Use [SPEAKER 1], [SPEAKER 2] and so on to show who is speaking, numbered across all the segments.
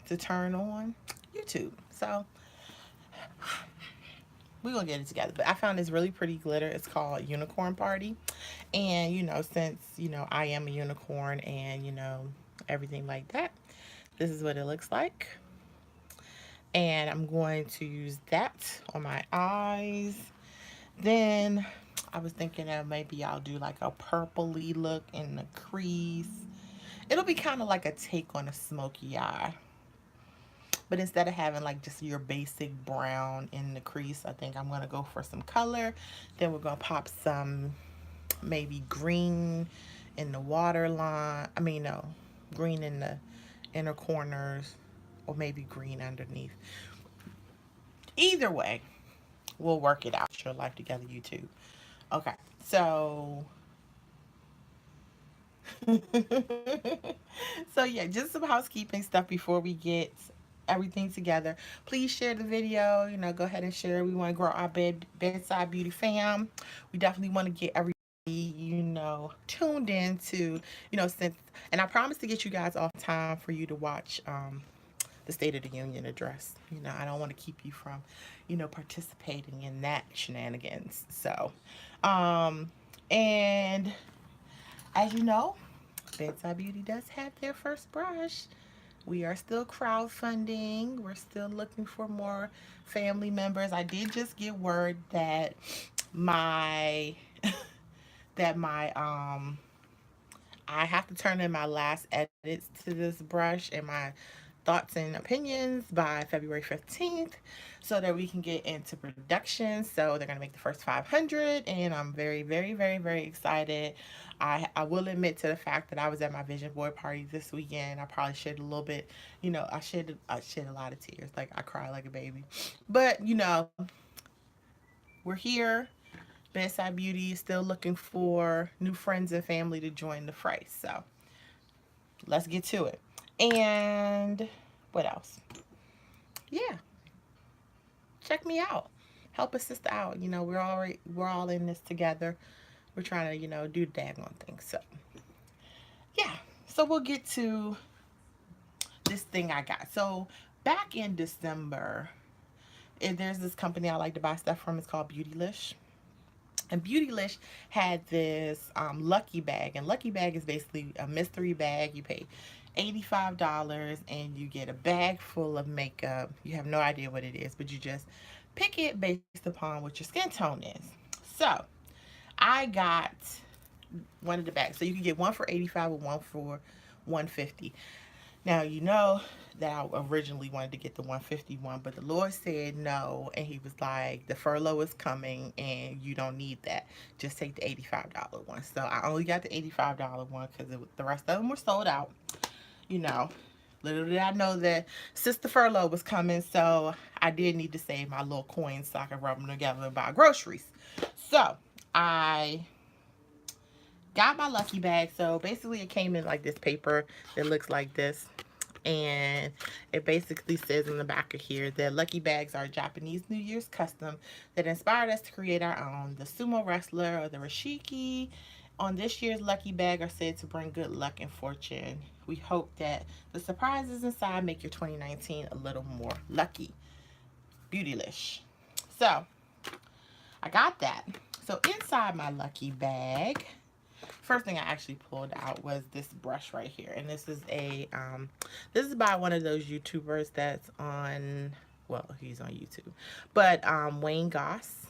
[SPEAKER 1] to turn on YouTube. So we're gonna get it together. But I found this really pretty glitter. It's called Unicorn Party. And since I am a unicorn and everything like that, this is what it looks like. And I'm going to use that on my eyes. Then I was thinking of maybe I'll do like a purpley look in the crease. It'll be kind of like a take on a smoky eye. But instead of having like just your basic brown in the crease, I think I'm going to go for some color. Then we're going to pop some maybe green in the waterline. I mean, no, green in the inner corners, or maybe green underneath. Either way, we'll work it out. Your life together, YouTube. Okay, so so yeah, just some housekeeping stuff before we get everything together. Please share the video. Go ahead and share. We want to grow our bedside beauty fam. We definitely want to get everybody tuned in to since, and I promise to get you guys off time for you to watch the State of the Union address. I don't want to keep you from participating in that shenanigans. So and as you know, Bedside Beauty does have their first brush. We are still crowdfunding. We're still looking for more family members. I did just get word that my I have to turn in my last edits to this brush and my thoughts and opinions by February 15th so that we can get into production. So they're going to make the first 500 and I'm very, very, very, very excited. I will admit to the fact that I was at my vision board party this weekend. I probably shed a little bit, I shed a lot of tears. Like I cry like a baby. But, we're here. Bedside Beauty is still looking for new friends and family to join the fray. So let's get to it. And what else? Yeah, check me out. Help a sister out. We're all in this together. We're trying to do the daggone thing. So yeah. So we'll get to this thing I got. So back in December, there's this company I like to buy stuff from. It's called Beautylish. And Beautylish had this Lucky Bag. And Lucky Bag is basically a mystery bag. You pay $85 and you get a bag full of makeup. You have no idea what it is, but you just pick it based upon what your skin tone is. So I got one of the bags. So you can get one for $85 and one for $150. Now, that I originally wanted to get the 151, but the Lord said no, and he was like, the furlough is coming and you don't need that. Just take the $85 one. So I only got the $85 one because the rest of them were sold out. Little did I know that Sister Furlough was coming, so I did need to save my little coins so I could rub them together and buy groceries. So I got my Lucky Bag. So basically it came in like this paper that looks like this. And it basically says in the back of here that Lucky Bags are a Japanese New Year's custom that inspired us to create our own. The sumo wrestler or the rashiki on this year's Lucky Bag are said to bring good luck and fortune. We hope that the surprises inside make your 2019 a little more lucky. Beautylish. So I got that. So inside my Lucky Bag, first thing I actually pulled out was this brush right here, and this is this is by one of those YouTubers that's on, well, he's on YouTube, but Wayne Goss.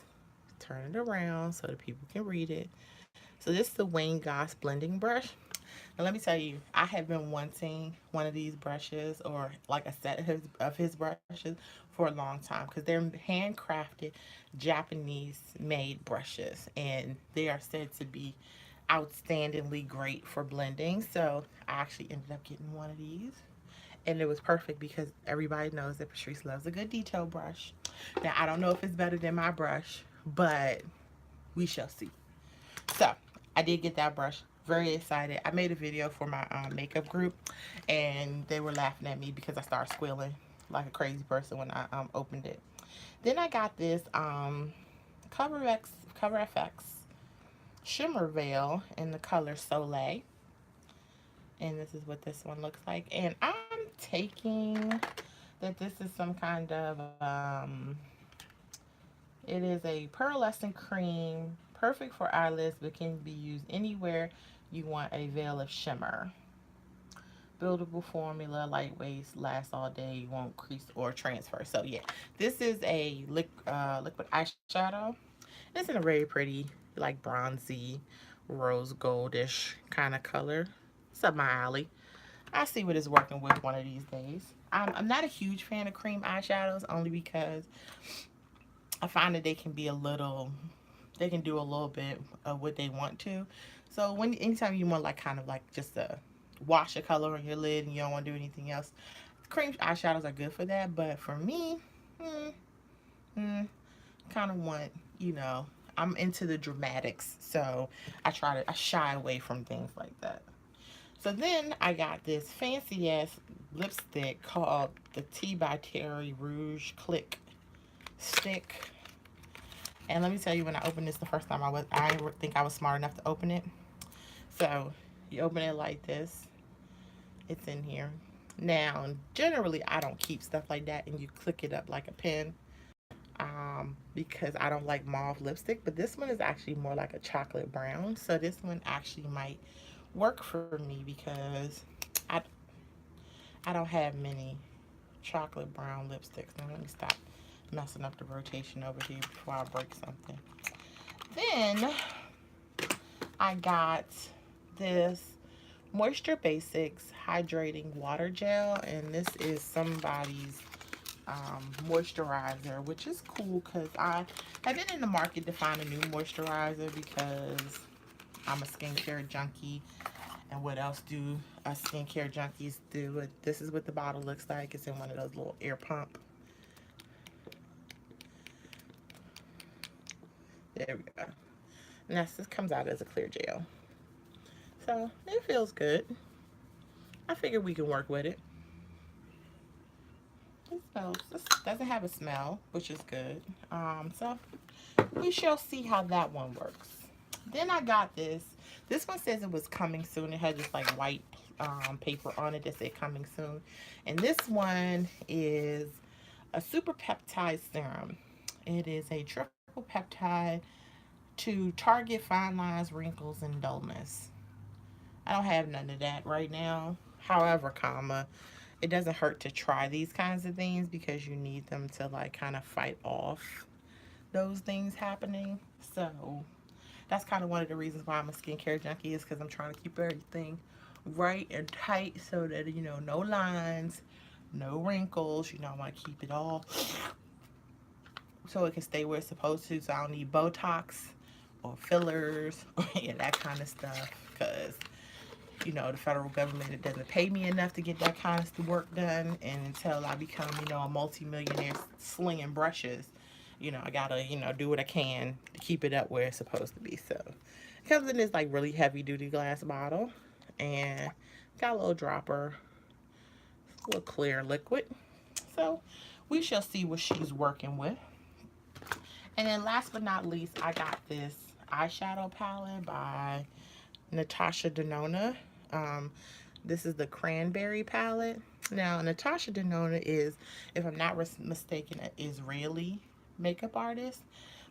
[SPEAKER 1] Turn it around so that people can read it. So this is the Wayne Goss blending brush. Now let me tell you, I have been wanting one of these brushes or like a set of his brushes for a long time because they're handcrafted Japanese made brushes and they are said to be outstandingly great for blending. So I actually ended up getting one of these and it was perfect because everybody knows that Patrice loves a good detail brush. Now I don't know if it's better than my brush, but we shall see. So I did get that brush. Very excited. I made a video for my makeup group and they were laughing at me because I started squealing like a crazy person when I opened it. Then I got this Cover FX shimmer veil in the color Soleil, and this is what this one looks like. And I'm taking that this is some kind of, it is a pearlescent cream, perfect for eyelids, but can be used anywhere you want a veil of shimmer. Buildable formula, lightweight, lasts all day, won't crease or transfer. So yeah, this is a liquid eyeshadow. It's in a very pretty, like bronzy, rose goldish kind of color. It's up my alley. I see what it's working with one of these days. I'm not a huge fan of cream eyeshadows only because I find that they can be a little, they can do a little bit of what they want to. So anytime you want like kind of like just a wash of color on your lid and you don't want to do anything else, cream eyeshadows are good for that. But for me, kind of want, you know, I'm into the dramatics, so I shy away from things like that. So then I got this fancy ass lipstick called the T by Terry Rouge Click Stick. And let me tell you, when I opened this the first time, I didn't think I was smart enough to open it. So you open it like this. It's in here. Now, generally, I don't keep stuff like that, and you click it up like a pen, because I don't like mauve lipstick. But this one is actually more like a chocolate brown. So this one actually might work for me because I, I don't have many chocolate brown lipsticks. Now, let me stop messing up the rotation over here before I break something. Then I got this Moisture Basics Hydrating Water Gel, and this is somebody's moisturizer, which is cool because I have been in the market to find a new moisturizer because I'm a skincare junkie. And what else do us skincare junkies do? This is what the bottle looks like. It's in one of those little air pump. There we go. And this comes out as a clear gel. So it feels good. I figure we can work with it. It smells, this doesn't have a smell, which is good. So we shall see how that one works. Then I got this. This one says it was coming soon. It had just like white paper on it that said coming soon. And this one is a super peptide serum. It is a triple peptide to target fine lines, wrinkles, and dullness. I don't have none of that right now. However, it doesn't hurt to try these kinds of things because you need them to like kind of fight off those things happening. So that's kind of one of the reasons why I'm a skincare junkie, is because I'm trying to keep everything right and tight so that, you know, no lines, no wrinkles. You know, I want to keep it all so it can stay where it's supposed to. So I don't need Botox or fillers or yeah, that kind of stuff, because you know, the federal government, it doesn't pay me enough to get that kind of work done. And until I become, you know, a multi-millionaire slinging brushes, you know, I gotta, you know, do what I can to keep it up where it's supposed to be. So it comes in this like really heavy duty glass bottle, and got a little dropper, a little clear liquid. So we shall see what she's working with. And then last but not least, I got this eyeshadow palette by Natasha Denona. This is the Cranberry palette. Now, Natasha Denona is, if I'm not mistaken, an Israeli makeup artist.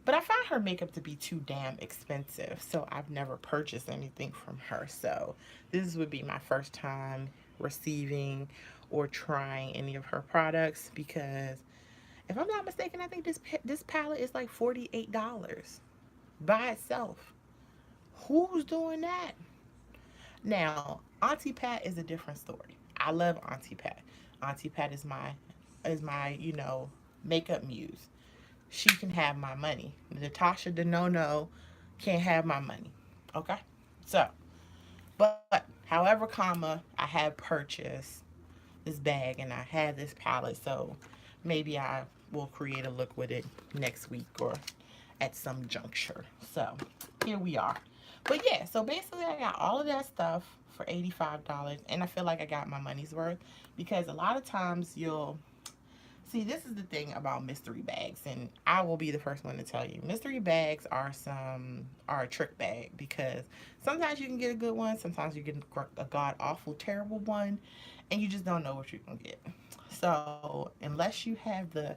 [SPEAKER 1] But I find her makeup to be too damn expensive, so I've never purchased anything from her. So this would be my first time receiving or trying any of her products, because if I'm not mistaken, I think this palette is like $48 by itself. Who's doing that? Now, Auntie Pat is a different story. I love Auntie Pat. Auntie Pat is my, you know, makeup muse. She can have my money. Natasha Denono can't have my money. Okay? So, but however, I have purchased this bag and I have this palette, so maybe I will create a look with it next week or at some juncture. So, here we are. But yeah, so basically I got all of that stuff for $85, and I feel like I got my money's worth, because a lot of times you'll See, this is the thing about mystery bags, and I will be the first one to tell you, mystery bags are a trick bag, because sometimes you can get a good one, sometimes you get a god awful terrible one, and you just don't know what you're gonna get. So unless you have the,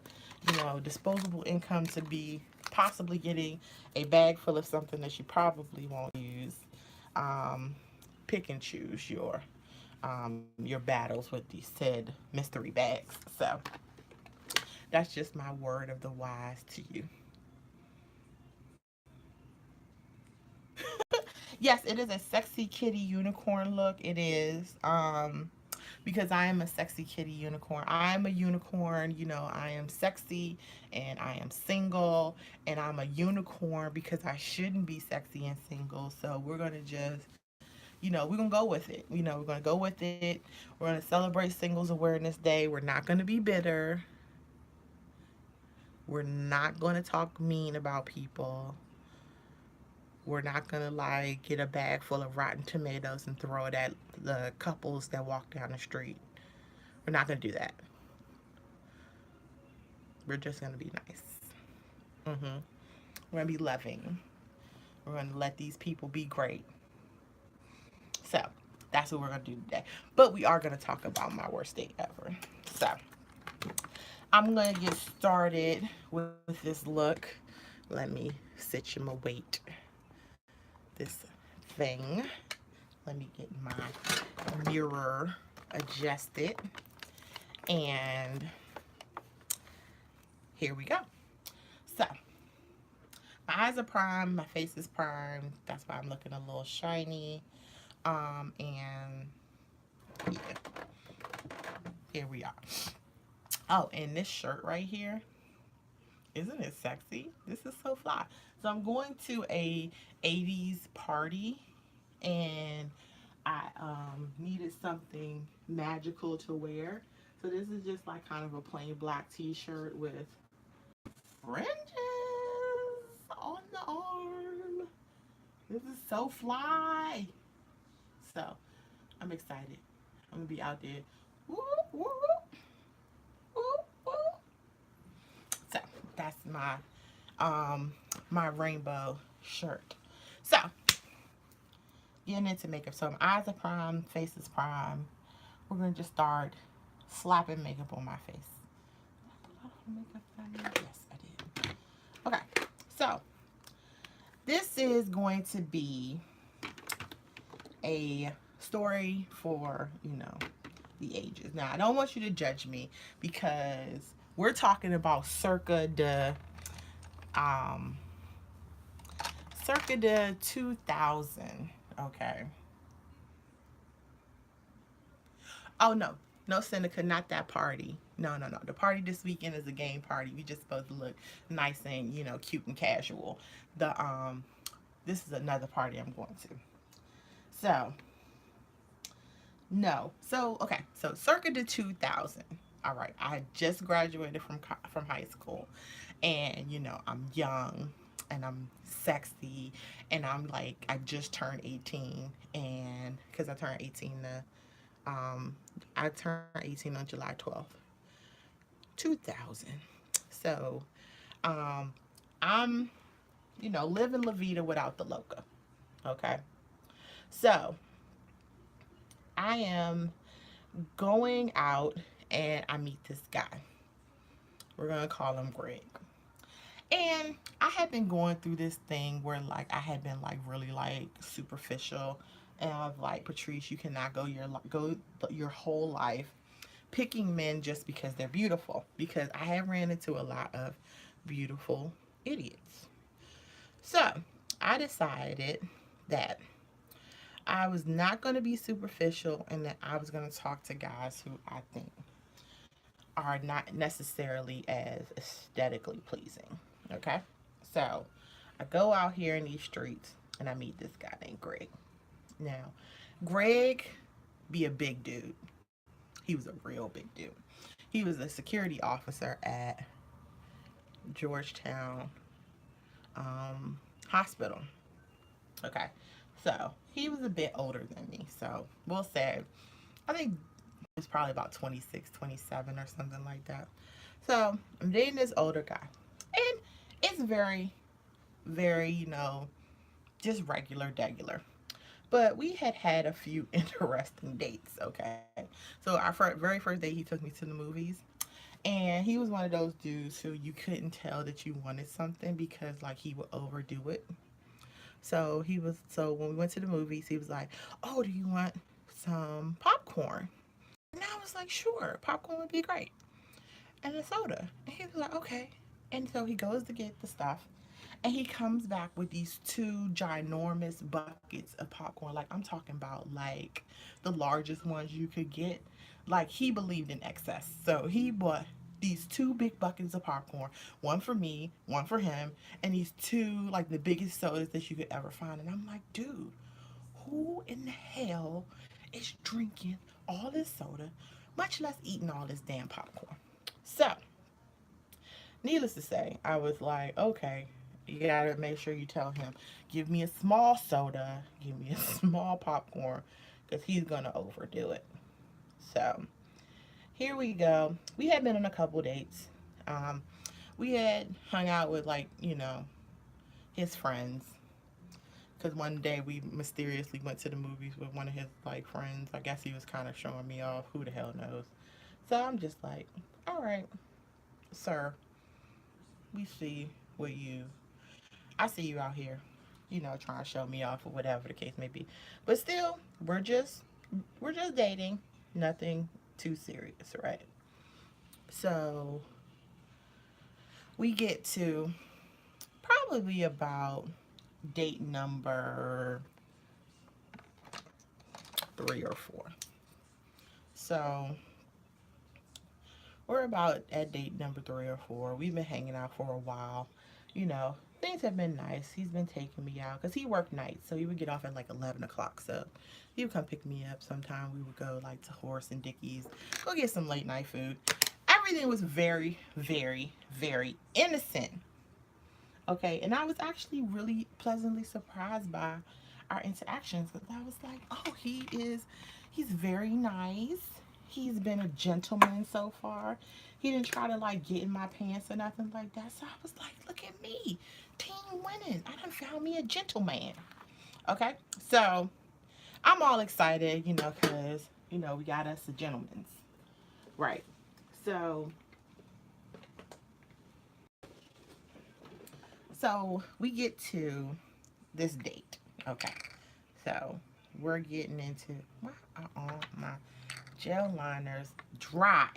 [SPEAKER 1] disposable income to be possibly getting a bag full of something that you probably won't use, um, pick and choose your battles with these said mystery bags. So that's just my word of the wise to you. Yes, it is a sexy kitty unicorn look. It is. Because I am a sexy kitty unicorn. I am a unicorn, I am sexy and I am single, and I'm a unicorn because I shouldn't be sexy and single. So we're going to just, we're going to go with it. We're going to go with it. We're going to celebrate Singles Awareness Day. We're not going to be bitter. We're not going to talk mean about people. We're not going to like get a bag full of rotten tomatoes and throw it at the couples that walk down the street. We're not going to do that. We're just going to be nice. We're going to be loving. We're going to let these people be great. So that's what we're going to do today. But we are going to talk about my worst date ever. So I'm going to get started with this look. Let me situate my weight. This thing. Let me get my mirror adjusted. And here we go. So my eyes are primed, my face is primed. That's why I'm looking a little shiny. And yeah, here we are. Oh, and this shirt right here, isn't it sexy? This is so fly. So I'm going to a 80s party, and I needed something magical to wear. So this is just like kind of a plain black t-shirt with fringes on the arm. This is so fly. So I'm excited. I'm gonna be out there. Woo, woo, woo, woo. So that's my rainbow shirt. So getting into makeup. So my eyes are primed, face is primed. We're gonna just start slapping makeup on my face. Yes, I did. Okay, so this is going to be a story for, the ages. Now, I don't want you to judge me because we're talking about um circa the 2000, okay? Oh no, no Seneca, not that party. No, no, no. The party this weekend is a game party. We just supposed to look nice and, cute and casual. This is another party I'm going to. So, no. So, okay. So, circa the 2000. All right. I just graduated from high school, and I'm young and I'm sexy, and I'm like I just turned 18, and because I turned 18 on July 12th, 2000. So, I'm living La Vida without the Loca. Okay. So, I am going out and I meet this guy. We're going to call him Greg. And I had been going through this thing where like I had been like really like superficial, and I was like, Patrice, you cannot go your whole life picking men just because they're beautiful, because I have ran into a lot of beautiful idiots. So I decided that I was not going to be superficial, and that I was going to talk to guys who I think are not necessarily as aesthetically pleasing. Okay? So I go out here in these streets and I meet this guy named Greg. Now, Greg be a big dude. He was a real big dude. He was a security officer at Georgetown Hospital. Okay. So he was a bit older than me. So we'll say, I think was probably about 26, 27 or something like that. So I'm dating this older guy. And it's very, very, just regular, degular. But we had had a few interesting dates, okay? So our very first date, he took me to the movies. And he was one of those dudes who you couldn't tell that you wanted something because, like, he would overdo it. So when we went to the movies, he was like, "Oh, do you want some popcorn?" And I was like, "Sure, popcorn would be great." And a soda. And he was like, "Okay." And so he goes to get the stuff. And he comes back with these two ginormous buckets of popcorn. Like, I'm talking about, like, the largest ones you could get. Like, he believed in excess. So he bought these two big buckets of popcorn, one for me, one for him, and these two, like, the biggest sodas that you could ever find. And I'm like, dude, who in the hell is drinking all this soda, much less eating all this damn popcorn? So, needless to say, I was like, okay, you gotta make sure you tell him, give me a small soda, give me a small popcorn, because he's gonna overdo it. So, here we go. We had been on a couple dates. Um, we had hung out with, like, his friends. Because one day we mysteriously went to the movies with one of his, like, friends. I guess he was kind of showing me off. Who the hell knows? So I'm just like, all right, sir, we see what you I see you out here, trying to show me off or whatever the case may be. But still, we're just dating. Nothing too serious, right? So we get to probably about date number 3 or 4. So we're about at date number 3 or 4. We've been hanging out for a while. You know, things have been nice. He's been taking me out because he worked nights, so he would get off at like 11 o'clock. So he would come pick me up. Sometime we would go like to Horace and Dickie's, go get some late night food. Everything was very, very, very innocent. Okay, and I was actually really pleasantly surprised by our interactions because I was like, oh, he's very nice. He's been a gentleman so far. He didn't try to like get in my pants or nothing like that. So I was like, look at me, team winning. I done found me a gentleman. Okay, so I'm all excited, because we got us a gentleman's, right? So we get to this date. Okay. So we're getting into why are all my gel liners dry?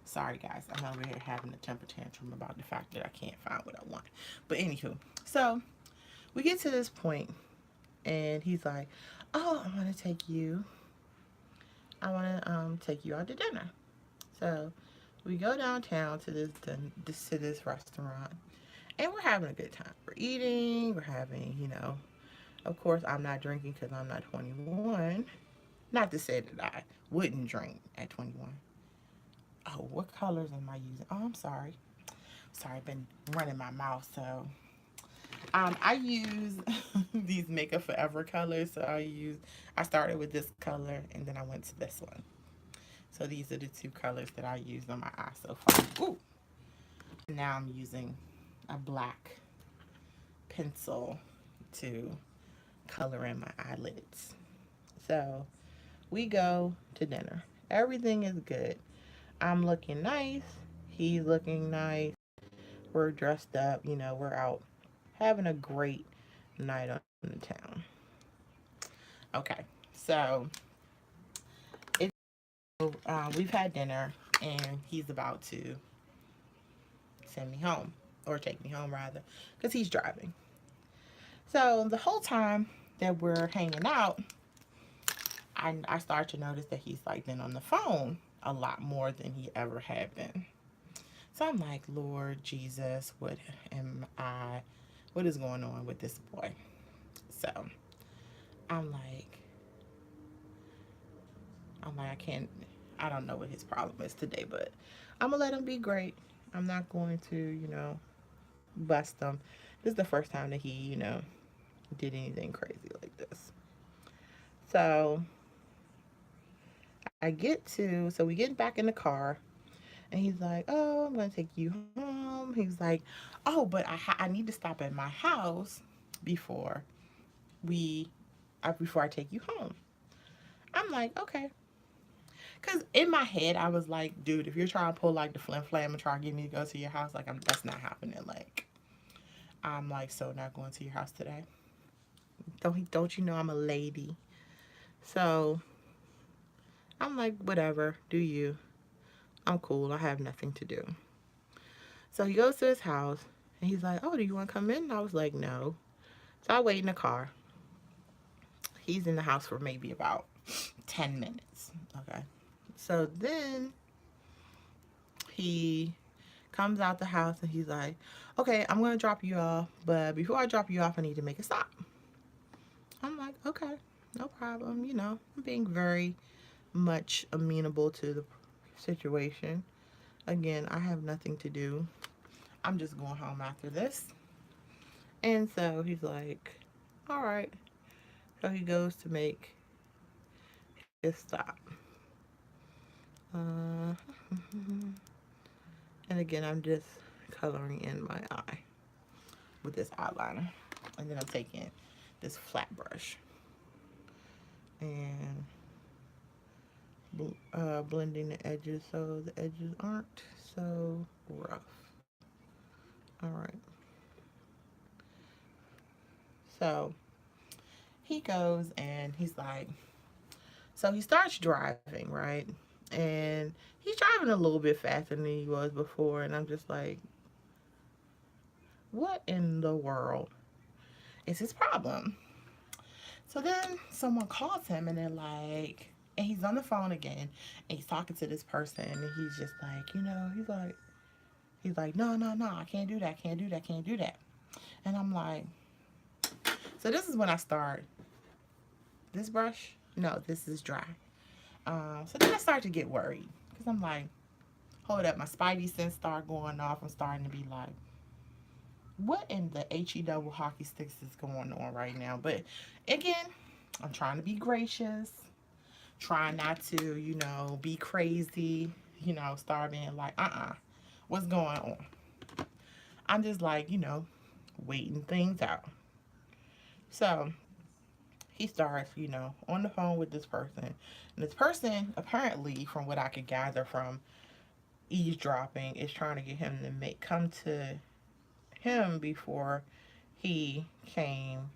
[SPEAKER 1] Sorry guys, I'm over here having a temper tantrum about the fact that I can't find what I want. But anywho, so we get to this point and he's like, "Oh, I want to take you. I want to take you out to dinner." So we go downtown to this restaurant, and we're having a good time. We're eating. We're having, of course, I'm not drinking because I'm not 21. Not to say that I wouldn't drink at 21. Oh, what colors am I using? Oh, I'm sorry. Sorry, I've been running my mouth. So, I use these Makeup Forever colors. So I started with this color and then I went to this one. So these are the two colors that I used on my eye so far. Ooh. Now I'm using a black pencil to color in my eyelids. So we go to dinner. Everything is good. I'm looking nice. He's looking nice. We're dressed up. We're out having a great night on the town. Okay, so we've had dinner and he's about to send me home or take me home rather because he's driving. So the whole time that we're hanging out, I start to notice that he's like been on the phone a lot more than he ever had been. So I'm like, Lord Jesus, what is going on with this boy? So I'm like, I don't know what his problem is today, but I'm gonna let him be great. I'm not going to, bust him. This is the first time that he, did anything crazy like this. So so we get back in the car, and he's like, oh, I'm going to take you home. He's like, oh, but I need to stop at my house before we, before I take you home. I'm like, okay. Because in my head, I was like, dude, if you're trying to pull like the flim flam and try to get me to go to your house, like, that's not happening. Like, I'm like, so not going to your house today. Don't you know I'm a lady? So I'm like, whatever, do you. I'm cool. I have nothing to do. So he goes to his house and he's like, oh, do you want to come in? And I was like, no. So I wait in the car. He's in the house for maybe about 10 minutes. Okay. So then he comes out the house and he's like, okay, I'm going to drop you off. But before I drop you off, I need to make a stop. I'm like, okay, no problem. You know, I'm being very much amenable to the situation. Again, I have nothing to do. I'm just going home after this. And so he's like, all right. So he goes to make his stop. Uh, and again, I'm just coloring in my eye with this eyeliner. And then I'm taking this flat brush and blending the edges so the edges aren't so rough. All right. So he goes and he's like, so he starts driving, right? And he's driving a little bit faster than he was before. And I'm just like, what in the world is his problem? So then someone calls him and they're like, and he's on the phone again and he's talking to this person and he's just like, he's like, no, no, no, I can't do that, can't do that, can't do that. And I'm like, so this is when I start, this brush, no, this is dry. So then I start to get worried because I'm like, hold up, my spidey sense start going off. I'm starting to be like, what in the HE double hockey sticks is going on right now? But again, I'm trying to be gracious, trying not to, be crazy, start being like, what's going on? I'm just like, waiting things out. So he starts, on the phone with this person. And this person, apparently, from what I could gather from eavesdropping, is trying to get him to come to him before he came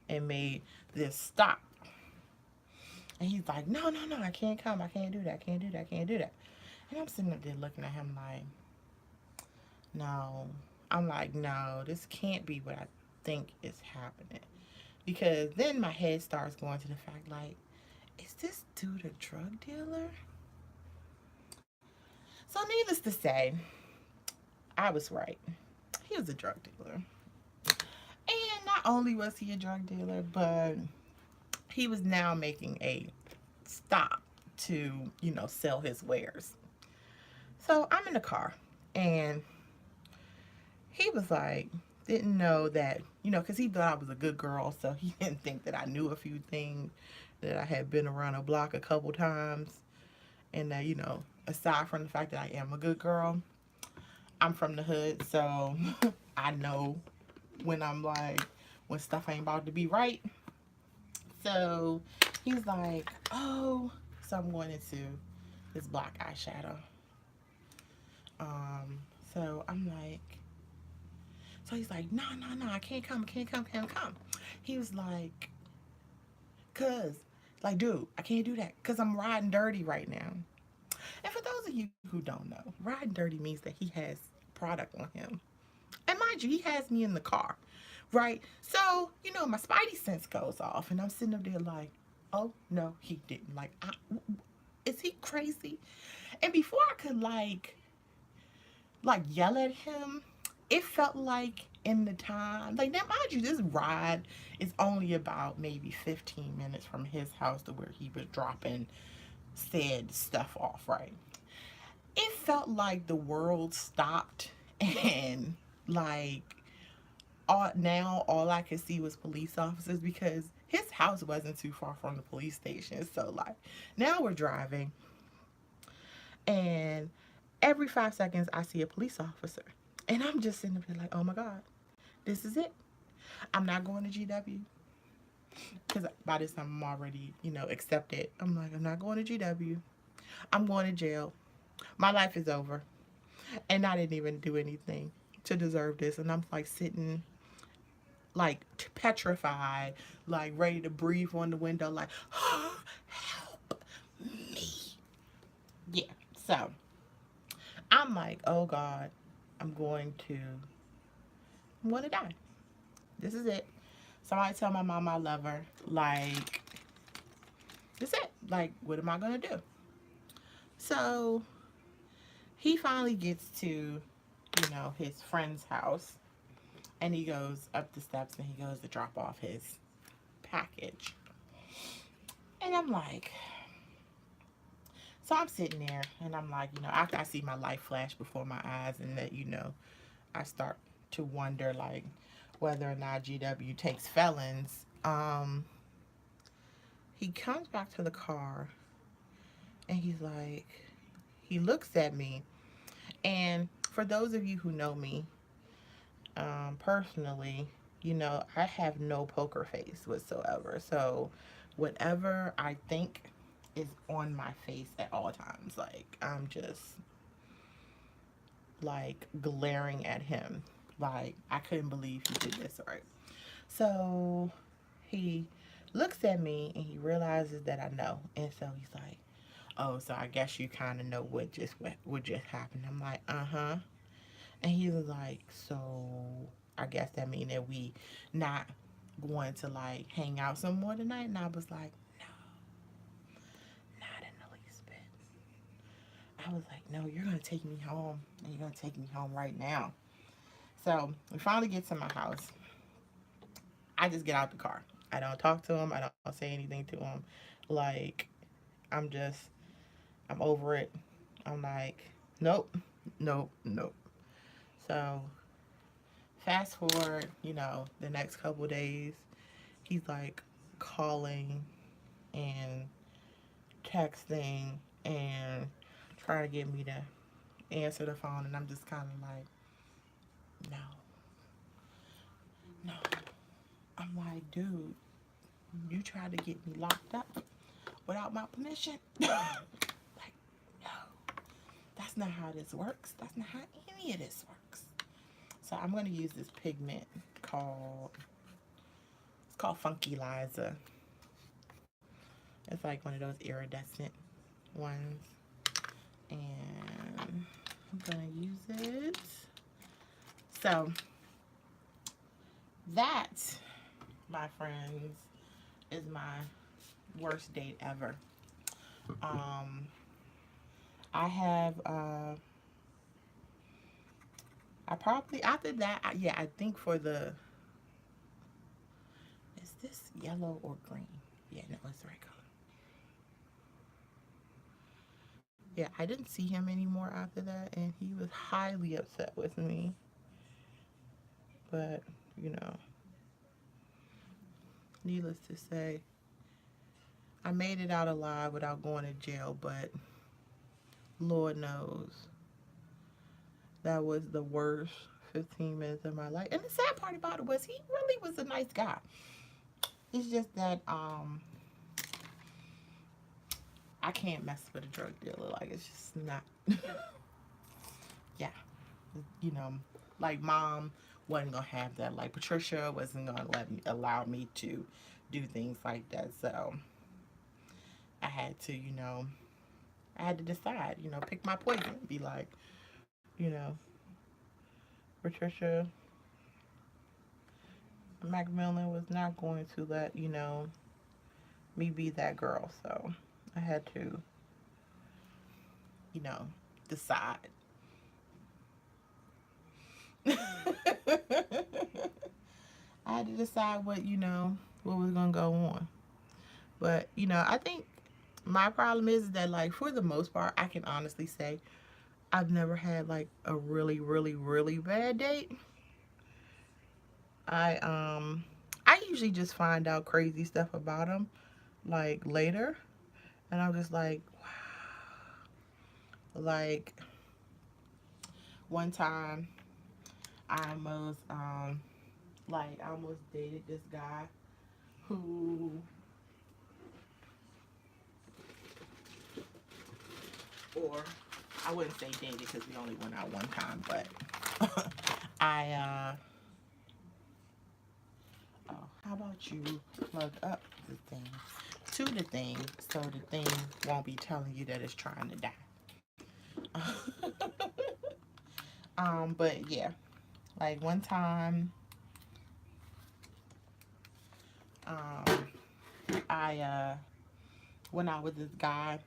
[SPEAKER 1] and made this stop. And he's like, no, no, no, I can't come. I can't do that. I can't do that. I can't do that. And I'm sitting up there looking at him like, no. I'm like, no, this can't be what I think is happening. Because then my head starts going to the fact like, is this dude a drug dealer? So needless to say, I was right. He was a drug dealer. And not only was he a drug dealer, but he was now making a stop to, sell his wares. So I'm in the car and he was like, didn't know that, because he thought I was a good girl. So he didn't think that I knew a few things, that I had been around a block a couple times. And that, aside from the fact that I am a good girl, I'm from the hood. So I know when when stuff ain't about to be right. So he's like, oh, so I'm going into this black eyeshadow. So I'm like, so he's like, no, no, no, I can't come, can't come. He was like, dude, I can't do that, cause I'm riding dirty right now. And for those of you who don't know, riding dirty means that he has product on him. And mind you, he has me in the car, right? So, my spidey sense goes off and I'm sitting up there like, oh, no, he didn't. Like, is he crazy? And before I could yell at him, it felt like in the time, now mind you, this ride is only about maybe 15 minutes from his house to where he was dropping said stuff off, right? It felt like the world stopped and All I could see was police officers because his house wasn't too far from the police station. So like now we're driving, and every 5 seconds I see a police officer, and I'm just sitting there like, oh my god, this is it. I'm not going to GW because by this time I'm already, accepted. I'm like, I'm not going to GW. I'm going to jail. My life is over, and I didn't even do anything to deserve this. And I'm like sitting like petrified, like ready to breathe on the window, like, oh, help me. Yeah. So I'm like, oh God, I'm going to, I'm going to die. This is it. Somebody tell my mom I love her. Like, this is it. Like, what am I going to do? So he finally gets to, his friend's house, and he goes up the steps and he goes to drop off his package. And I'm like, so I'm sitting there and I'm like, after I see my life flash before my eyes, and that, I start to wonder like whether or not GW takes felons. He comes back to the car and he's like, he looks at me. And for those of you who know me personally, I have no poker face whatsoever. So whatever I think is on my face at all times. Like, I'm just like glaring at him. Like, I couldn't believe he did this, right? So he looks at me and he realizes that I know. And so he's like, oh, so I guess you kind of know what just happened. I'm like, uh-huh. And he was like, so I guess that means that we not going to like hang out some more tonight. And I was like, no, not in the least bit. I was like, no, you're going to take me home, and you're going to take me home right now. So we finally get to my house. I just get out the car. I don't talk to him. I don't say anything to him. Like, I'm just, I'm over it. I'm like, nope, nope, nope. So fast forward, the next couple days, he's like calling and texting and trying to get me to answer the phone, and I'm just kind of like, no, no. I'm like, dude, you tried to get me locked up without my permission? Like, no, that's not how this works. That's not how any of this works. So I'm going to use this pigment it's called Funky Liza. It's like one of those iridescent ones. And I'm going to use it. So that, my friends, is my worst date ever. I have, I probably, after that, I think for the, is this yellow or green? Yeah, no, it's the right color. Yeah, I didn't see him anymore after that, and he was highly upset with me. But, needless to say, I made it out alive without going to jail, but Lord knows that was the worst 15 minutes of my life. And the sad part about it was he really was a nice guy. It's just that I can't mess with a drug dealer. Like, it's just not. Yeah. Like mom wasn't gonna have that. Like Patricia wasn't gonna allow me to do things like that. So I had to, decide, pick my poison. Be like, Patricia Macmillan was not going to let, me be that girl. So I had to, decide. I had to decide what was gonna go on. But, I think my problem is that, like, for the most part, I can honestly say I've never had like a really, really, really bad date. I um I usually just find out crazy stuff about him like later, and I'm just like, like one time I almost I almost dated this guy who, or I wouldn't say dated because we only went out one time, but I oh, how about you plug up the thing to the thing so the thing won't be telling you that it's trying to die. But yeah, like one time, um, I went out with this guy.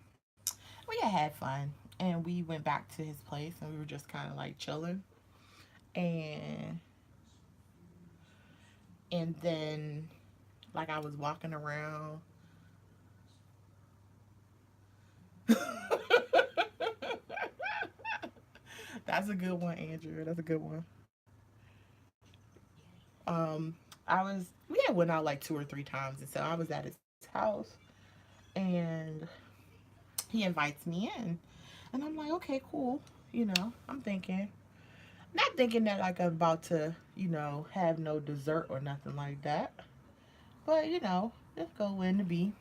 [SPEAKER 1] We had fun, and we went back to his place, and we were just kind of like chilling, and then like I was walking around. That's a good one, Andrew. That's a good one. I was we had went out like 2 or 3 times, and so I was at his house, and he invites me in, and I'm like, okay, cool. I'm thinking, not thinking that like I'm about to, have no dessert or nothing like that, but just go in to be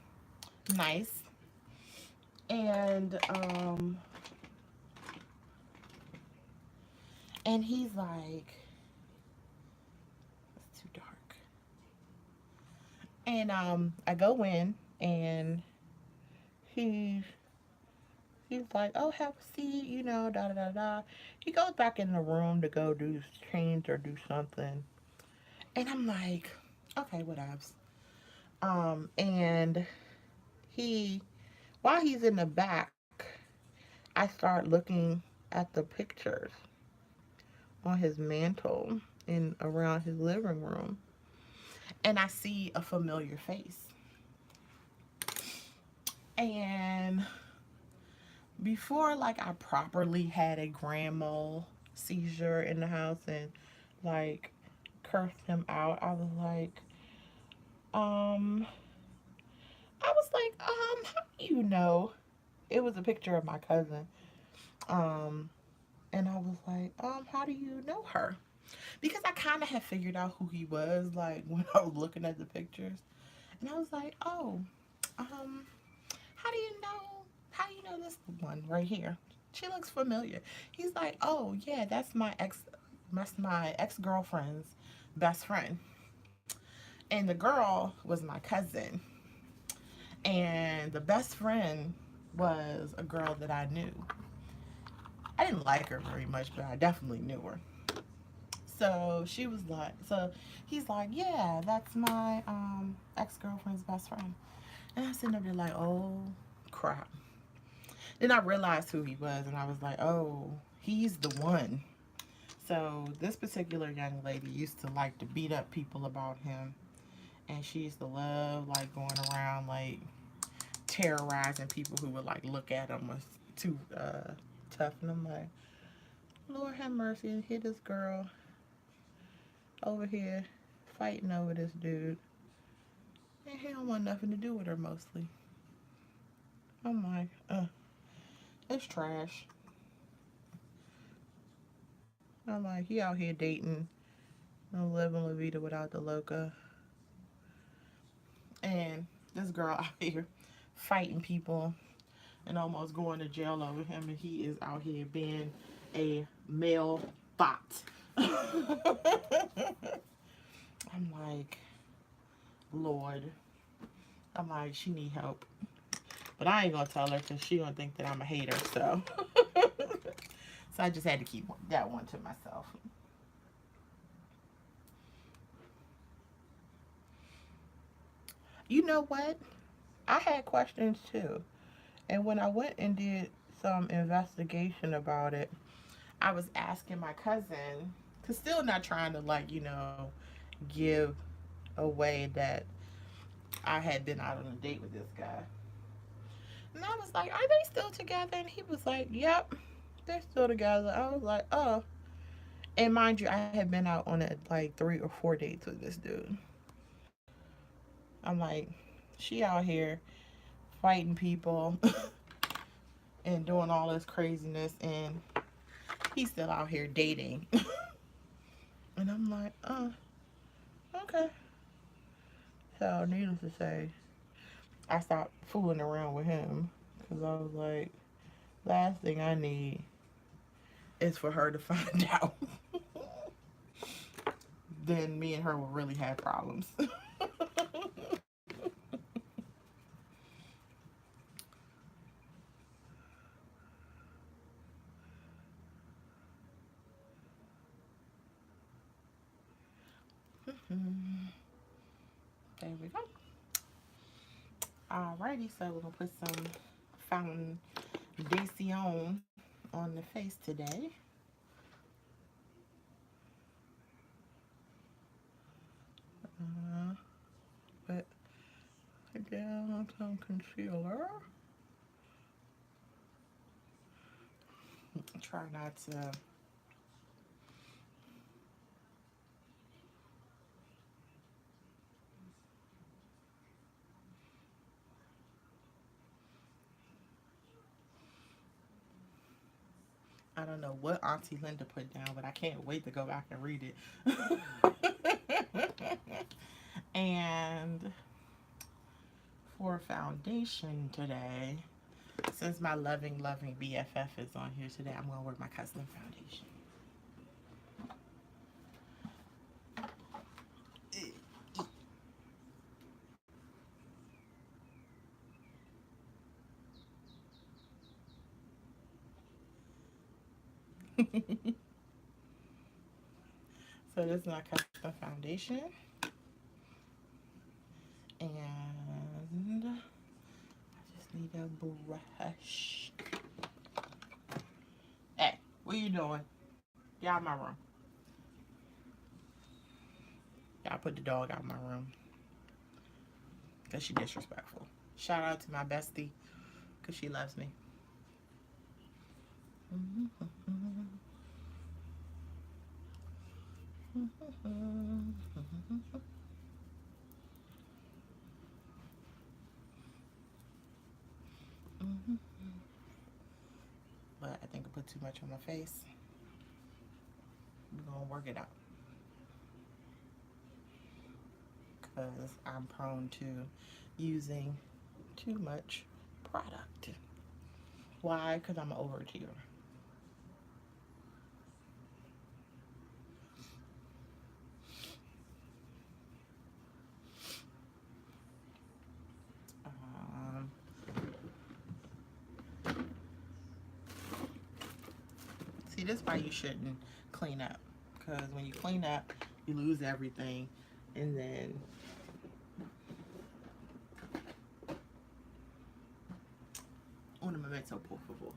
[SPEAKER 1] nice, and he's like, it's too dark, and I go in and he he's like, oh, have a seat, da da da da. He goes back in the room to go do change or do something. And I'm like, okay, whatevs. And he, while he's in the back, I start looking at the pictures on his mantle and around his living room. And I see a familiar face. And before like I properly had a grand mal seizure in the house and like cursed him out, um I was like, how do you know? It was a picture of my cousin. Um and I was like, how do you know her? Because I kind of had figured out who he was like when I was looking at the pictures. And I was like, oh, um how do you know this one right here? She looks familiar. He's like, oh yeah, that's my ex-girlfriend's best friend. And the girl was my cousin. And the best friend was a girl that I knew. I didn't like her very much, but I definitely knew her. So he's like, yeah, that's my ex-girlfriend's best friend. And I was sitting up there like, oh crap. Then I realized who he was, and I was like, oh, he's the one. So this particular young lady used to like to beat up people about him, and she used to love like going around like terrorizing people who would like look at him as too tough. And I'm like, Lord have mercy, and here this girl over here fighting over this dude, and he don't want nothing to do with her mostly. I'm like, it's trash. I'm like, he out here dating and living La Vida without the Loca. And this girl out here fighting people and almost going to jail over him. And he is out here being a male bot. I'm like, Lord. I'm like, she need help. But I ain't going to tell her because she going to think that I'm a hater. So, so I just had to keep that one to myself. You know what? I had questions too. And when I went and did some investigation about it, I was asking my cousin, cause still not trying to like, give away that I had been out on a date with this guy. And I was like, are they still together? And he was like, yep, they're still together. I was like, oh. And mind you, I have been out on like 3 or 4 dates with this dude. I'm like, she out here fighting people and doing all this craziness, and he's still out here dating. And I'm like, okay. So, needless to say, I stopped fooling around with him because I was like, last thing I need is for her to find out. Then me and her will really have problems. There we go. Alrighty, so we're gonna put some foundation on the face today. But again, some concealer. Try not to. I don't know what Auntie Linda put down, but I can't wait to go back and read it. And for foundation today, since my loving BFF is on here today, I'm going to wear my custom foundation. So this is my custom foundation. And I just need a brush. Hey, what you doing? Get out of my room. Y'all put the dog out of my room. Because she disrespectful. Shout out to my bestie. Because she loves me. But I think I put too much on my face. We're going to work it out. Because I'm prone to using too much product. Why? Because I'm an overachiever. See, this is why you shouldn't clean up. Because when you clean up, you lose everything. And then un momento, por favor.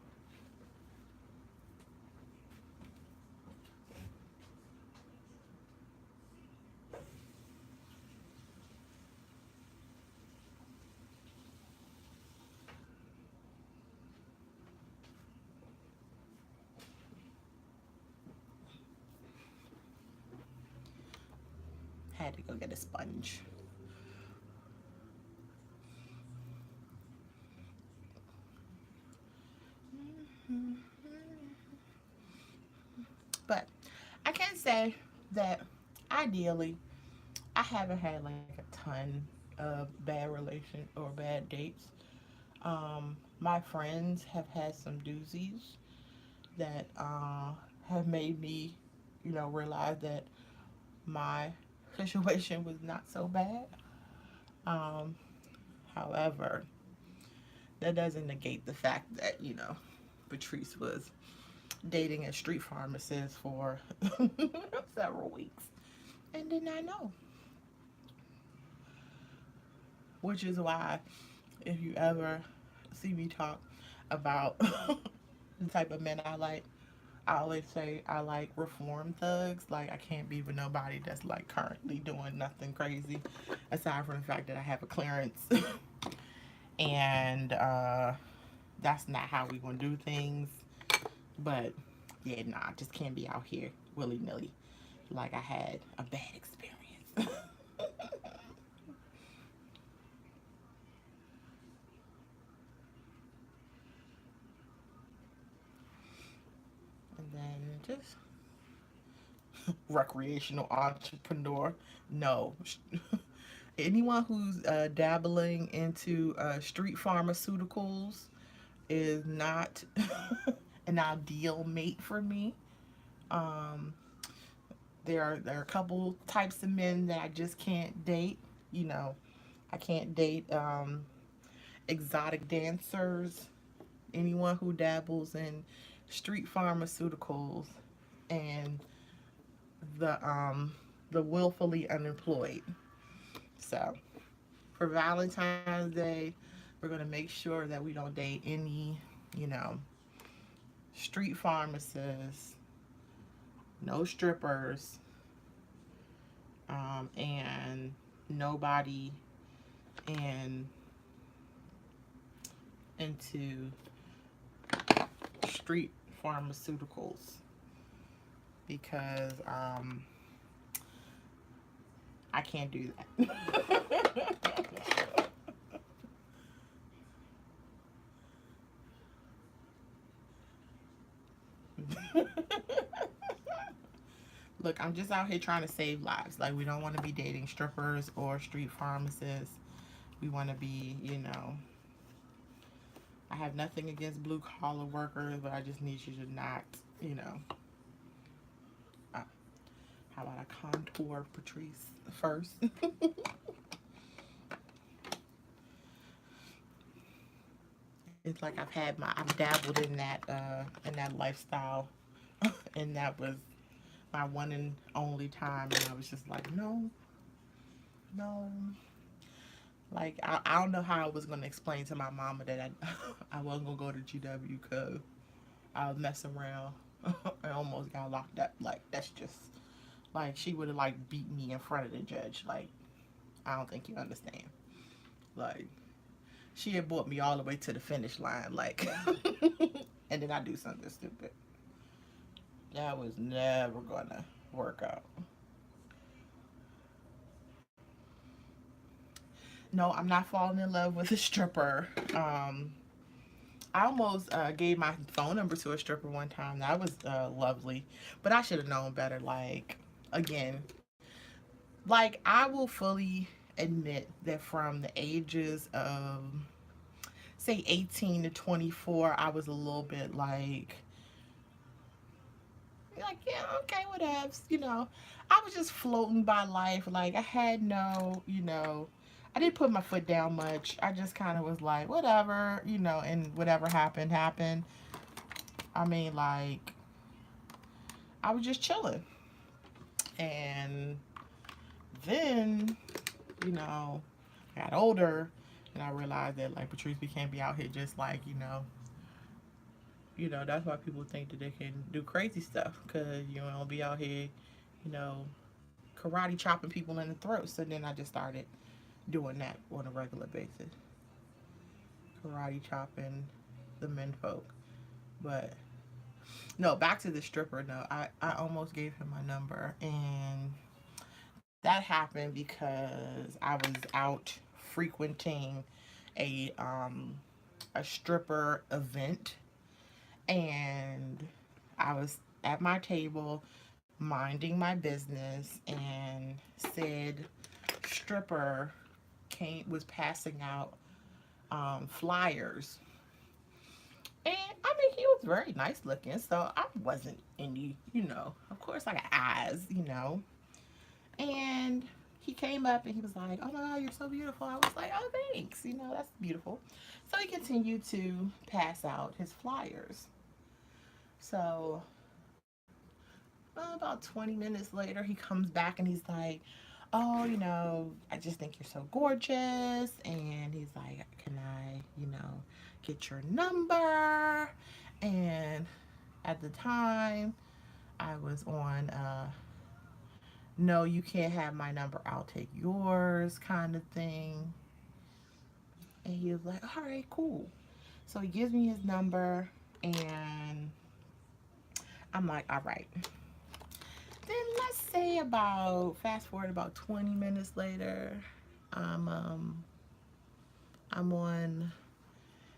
[SPEAKER 1] Had to go get a sponge. But I can say that ideally, I haven't had like a ton of bad relation or bad dates. My friends have had some doozies that have made me, realize that my situation was not so bad. Um, However, that doesn't negate the fact that, Patrice was dating a street pharmacist for several weeks and did not know. Which is why, if you ever see me talk about the type of men I like, I always say I like reform thugs. Like, I can't be with nobody that's like currently doing nothing crazy, aside from the fact that I have a clearance. And that's not how we gonna do things. But Yeah, nah, I just can't be out here willy nilly. Like I had a bad experience. And then just recreational entrepreneur. No. Anyone who's dabbling into street pharmaceuticals is not an ideal mate for me. Um, there are a couple types of men that I just can't date. You know, I can't date exotic dancers, anyone who dabbles in street pharmaceuticals, and the willfully unemployed. So for Valentine's Day, we're gonna make sure that we don't date any, you know, street pharmacists, no strippers, and nobody in into street pharmaceuticals because I can't do that. Look, I'm just out here trying to save lives. Like, we don't want to be dating strippers or street pharmacists. We want to be, you know, I have nothing against blue collar workers, but I just need you to not, you know. Uh, how about I contour Patrice first? It's like I've dabbled in that lifestyle, and that was my one and only time, and I was just like, no, no. Like I don't know how I was gonna explain to my mama that I wasn't gonna go to GW because I was messing around. I almost got locked up. Like that's just like she would have like beat me in front of the judge. Like I don't think you understand. Like she had brought me all the way to the finish line. Like and then I do something stupid. That was never gonna work out. No, I'm not falling in love with a stripper. I almost gave my phone number to a stripper one time. That was lovely, but I should have known better. Like again, like I will fully admit that from the ages of say 18 to 24, I was a little bit like yeah, okay, whatever. You know, I was just floating by life. Like I had no, you know, I didn't put my foot down much. I just kind of was like, whatever, you know, and whatever happened, happened. I mean, like, I was just chilling. And then, you know, I got older and I realized that, like, Patrice, we can't be out here just like, that's why people think that they can do crazy stuff because you don't be out here, you know, karate chopping people in the throat. So then I just started doing that on a regular basis, karate chopping the men folk. But no, back to the stripper. No, I almost gave him my number, and that happened because I was out frequenting a um, a stripper event, and I was at my table minding my business, and said stripper came was passing out flyers. And I mean, he was very nice looking, so I wasn't any, of course, I got eyes, And he came up and he was like, "Oh my God, you're so beautiful." I was like, "Oh, thanks. That's beautiful." So he continued to pass out his flyers. So about 20 minutes later, he comes back and he's like, "Oh, I just think you're so gorgeous." And he's like, "Can I, get your number?" And at the time, I was on no, you can't have my number, I'll take yours kind of thing. And he was like, "All right, cool." So he gives me his number, and I'm like, all right. Then let's say about fast forward about 20 minutes later, I'm um I'm on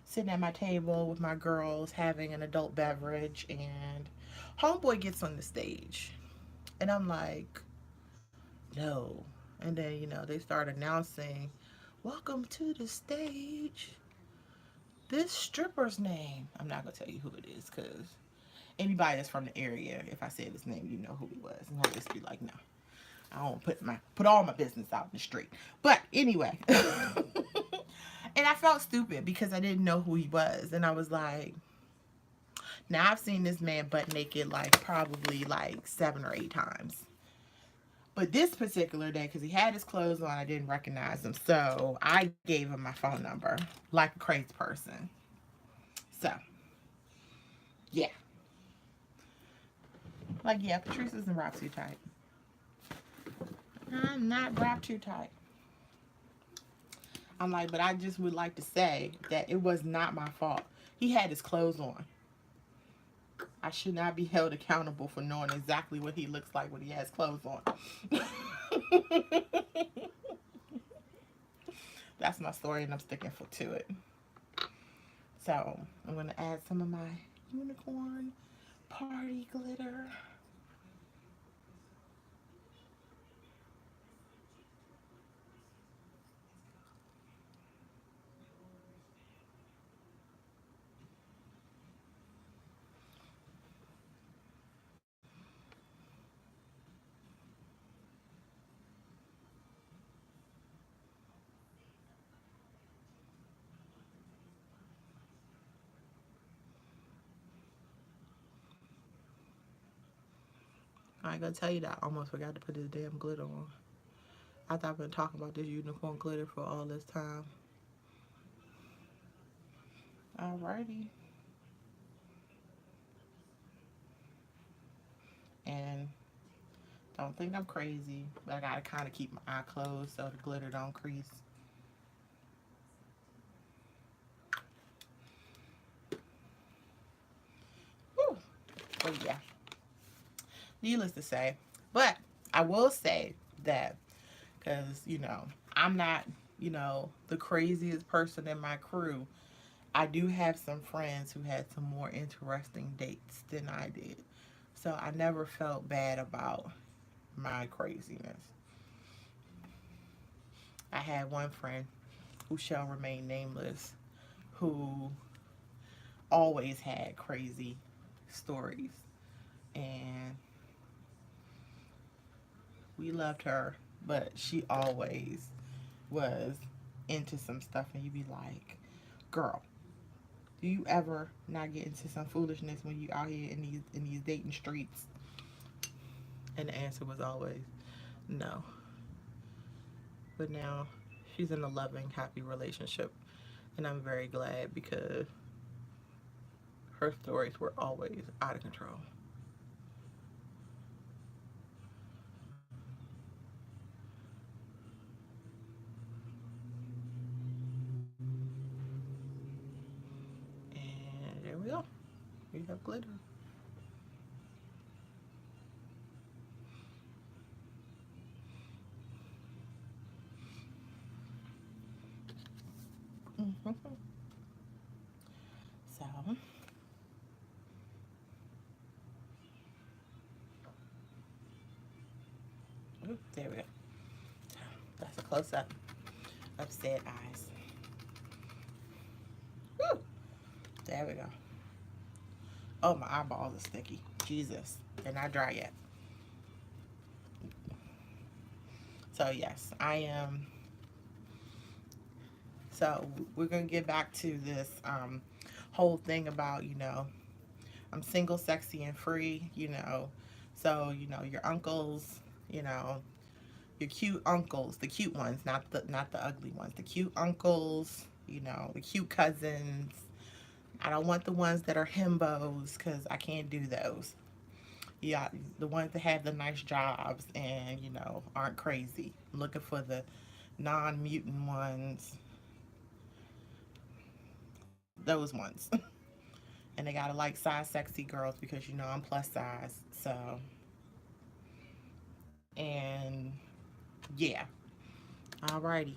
[SPEAKER 1] sitting at my table with my girls having an adult beverage, and homeboy gets on the stage, and I'm like, no. And then, they start announcing, welcome to the stage, this stripper's name. I'm not gonna tell you who it is, because anybody that's from the area, if I said his name, you know who he was, and I'll just be like, no, I don't put all my business out in the street. But anyway, and I felt stupid because I didn't know who he was, and I was like, now I've seen this man butt naked like probably like 7 or 8 times. But this particular day, because he had his clothes on, I didn't recognize him. So I gave him my phone number like a crazy person. So, yeah. Like, yeah, Patrice isn't wrapped too tight. I'm not wrapped too tight. I'm like, but I just would like to say that it was not my fault. He had his clothes on. I should not be held accountable for knowing exactly what he looks like when he has clothes on. That's my story, and I'm sticking to it. So I'm going to add some of my unicorn party glitter. I ain't gonna tell you that I almost forgot to put this damn glitter on. I thought I've been talking about this unicorn glitter for all this time. Alrighty. And don't think I'm crazy, but I gotta kind of keep my eye closed so the glitter don't crease. Whew. But yeah, needless to say. But I will say that, because, I'm not, the craziest person in my crew. I do have some friends who had some more interesting dates than I did. So I never felt bad about my craziness. I had one friend who shall remain nameless who always had crazy stories. And we loved her, but she always was into some stuff. And you'd be like, girl, do you ever not get into some foolishness when you out here in these dating streets? And the answer was always no. But now she's in a loving, happy relationship, and I'm very glad because her stories were always out of control. And there we go. We have glitter. Mm-hmm. So, there we go. That's a close up of said eyes. Woo! There we go. Oh, my eyeballs are sticky. Jesus. They're not dry yet. So, yes, I am. So, we're going to get back to this whole thing about, I'm single, sexy, and free, So, your uncles, you know, your cute uncles, the cute ones, not the ugly ones, the cute uncles, the cute cousins. I don't want the ones that are himbos because I can't do those. Yeah, the ones that have the nice jobs and aren't crazy. I'm looking for the non-mutant ones, those ones. And And they gotta like size sexy girls because you know I'm plus size. So, and yeah. Alrighty.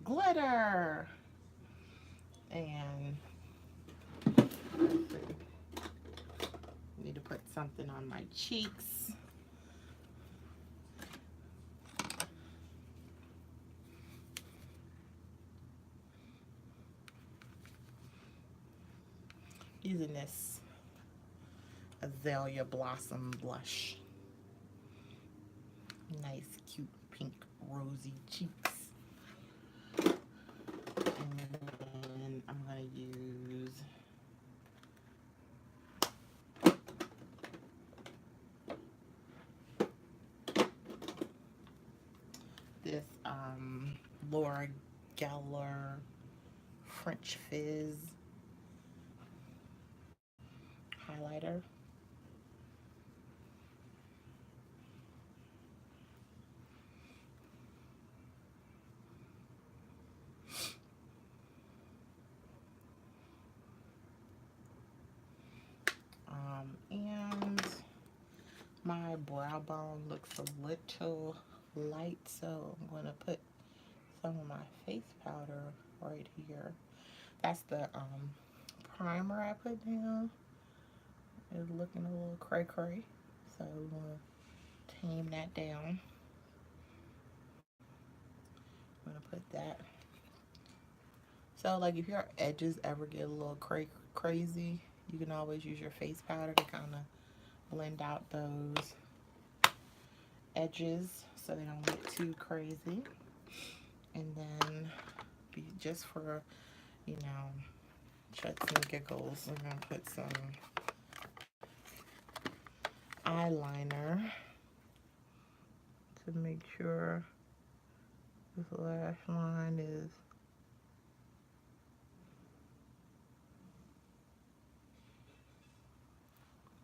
[SPEAKER 1] Glitter. And need to put something on my cheeks. Using this Azalea Blossom blush. Nice, cute, pink, rosy cheeks. And I'm going to use this Laura Geller French Fizz highlighter. And my brow bone looks a little light, so I'm going to put some of my face powder right here. That's the primer I put down. It's looking a little cray cray, so we're going to tame that down. I'm going to put that. So like if your edges ever get a little crazy, you can always use your face powder to kind of blend out those edges so they don't look too crazy. And then just for, you know, chucks and giggles, I'm going to put some eyeliner to make sure this lash line is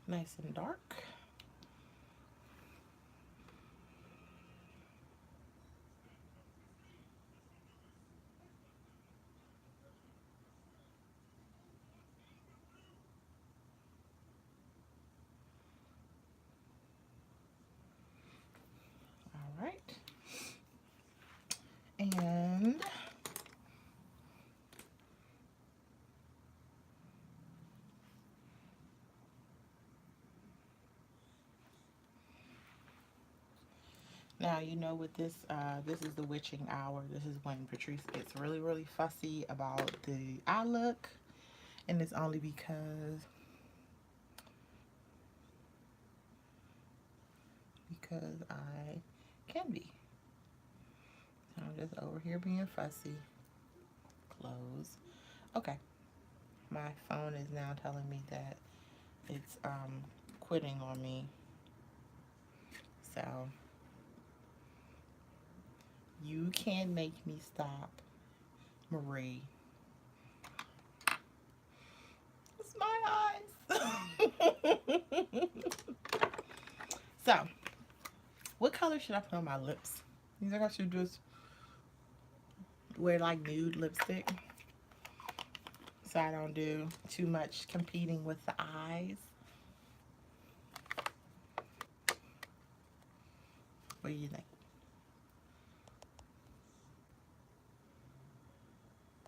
[SPEAKER 1] nice and dark. All right. And now, you know, with this, this is the witching hour. This is when Patrice gets really, really fussy about the eye look. And it's only because I can be. So I'm just over here being fussy. Close. Okay. My phone is now telling me that it's quitting on me. So you can make me stop, Marie. It's my eyes. So, what color should I put on my lips? You think I should just wear like nude lipstick so I don't do too much competing with the eyes? What do you think?